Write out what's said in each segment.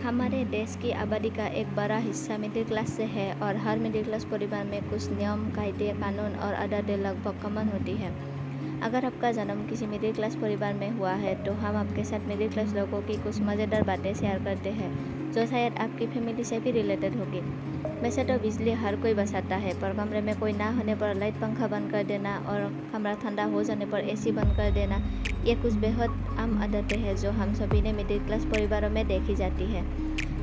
हमारे देश की आबादी का एक बड़ा हिस्सा मिडिल क्लास से है और हर मिडिल क्लास परिवार में कुछ नियम, कायदे, कानून और आदतें लगभग कॉमन होती है। अगर आपका जन्म किसी मिडिल क्लास परिवार में हुआ है तो हम आपके साथ मिडिल क्लास लोगों की कुछ मज़ेदार बातें शेयर करते हैं जो शायद आपकी फैमिली से भी रिलेटेड होगी। वैसे तो बिजली हर कोई बचाता है, पर कमरे में कोई ना होने पर लाइट पंखा बंद कर देना और कमरा ठंडा हो जाने पर एसी बंद कर देना, ये कुछ बेहद आम आदतें हैं जो हम सभी ने मिडिल क्लास परिवारों में देखी जाती है।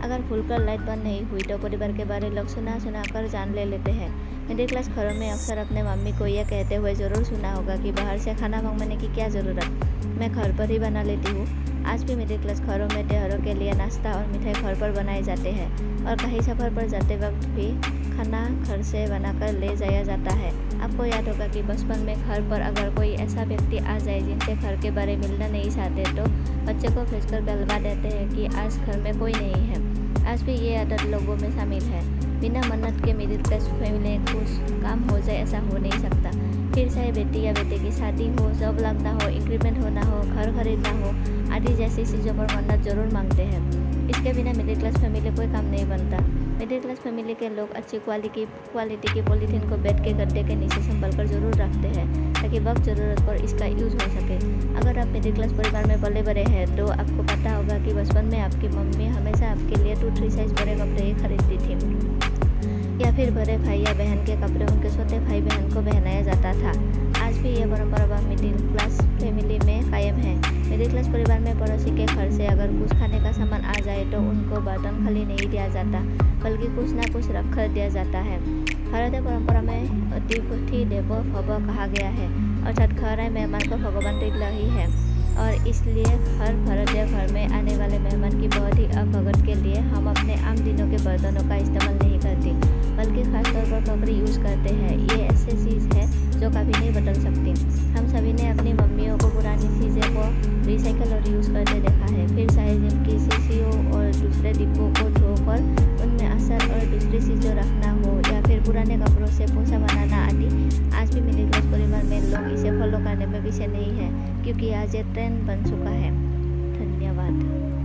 अगर भूलकर लाइट बंद नहीं हुई तो परिवार के बारे लोग सुना कर जान ले लेते हैं। मिडिल क्लास घरों में अक्सर अपने मम्मी को यह कहते हुए ज़रूर सुना होगा कि बाहर से खाना मंगवाने की क्या ज़रूरत, मैं घर पर ही बना लेती हूँ। आज भी मिडिल क्लास घरों में त्योहारों के लिए नाश्ता और मिठाई घर पर बनाए जाते हैं और कहीं सफ़र पर जाते वक्त भी खाना घर से बनाकर ले जाया जाता है। आपको याद होगा कि बचपन में घर पर अगर कोई ऐसा व्यक्ति आ जाए जिनसे घर के बारे मिलना नहीं चाहते तो बच्चे को भेजकर गलवा देते हैं कि आज घर में कोई नहीं है। आज भी ये आदत लोगों में शामिल है। बिना मन्नत के मिडिल क्लास फैमिली में कुछ काम हो जाए ऐसा हो नहीं सकता। फिर चाहे बेटी या बेटे की शादी हो, जॉब लगना हो, इंक्रीमेंट होना हो, घर खरीदना हो आदि जैसी चीज़ों पर मन्नत जरूर मांगते हैं। इसके बिना मिडिल क्लास फैमिली कोई काम नहीं बनता। मिडिल क्लास फैमिली के लोग अच्छी क्वालिटी की पॉलीथीन को बेड के गद्दे के नीचे संभल कर जरूर रखते हैं ताकि वक्त ज़रूरत पर इसका यूज़ हो सके। अगर आप मिडिल क्लास परिवार में पले बड़े हैं तो आपको पता होगा कि बचपन में आपकी मम्मी हमेशा आपके लिए 2-3 साइज बड़े कपड़े ही खरीदती थी या फिर बड़े भाई या बहन के कपड़े उनके छोटे भाई बहन को पहनाया जाता था। आज भी यह परंपरा मिडिल क्लास फैमिली में कायम है। मिडिल क्लास परिवार में पड़ोसी के घर से अगर कुछ खाने का सामान आ जाए तो उनको बर्तन खाली नहीं दिया जाता बल्कि कुछ ना कुछ रख कर दिया जाता है। भारतीय परंपरा में अतिथि देवो भव कहा गया है, अर्थात घर आए मेहमान को भगवान दिख रही है और इसलिए हर भारतीय घर में आने वाले मेहमान की बहुत ही अवगत के लिए हम अपने आम दिनों के बर्तनों का इस्तेमाल नहीं करते बल्कि खासतौर पर क्रॉकरी यूज़ करते हैं। ये ऐसी चीज़ है जो कभी नहीं बदल सकती। हम सभी ने अपनी मम्मियों को पुरानी चीज़ें को रिसाइकल और यूज़ करते देखा है। फिर चाहे जिनकी शीशियों और दूसरे डिब्बों को धोकर उनमें असर और दूसरी चीज़ों रखना हो या फिर पुराने कपड़ों से पोछा बनाना आदि, आज भी मिडिल क्लास परिवार में लोग इसे फॉलो करने में पीछे नहीं है क्योंकि आज ये ट्रेंड बन चुका है। धन्यवाद।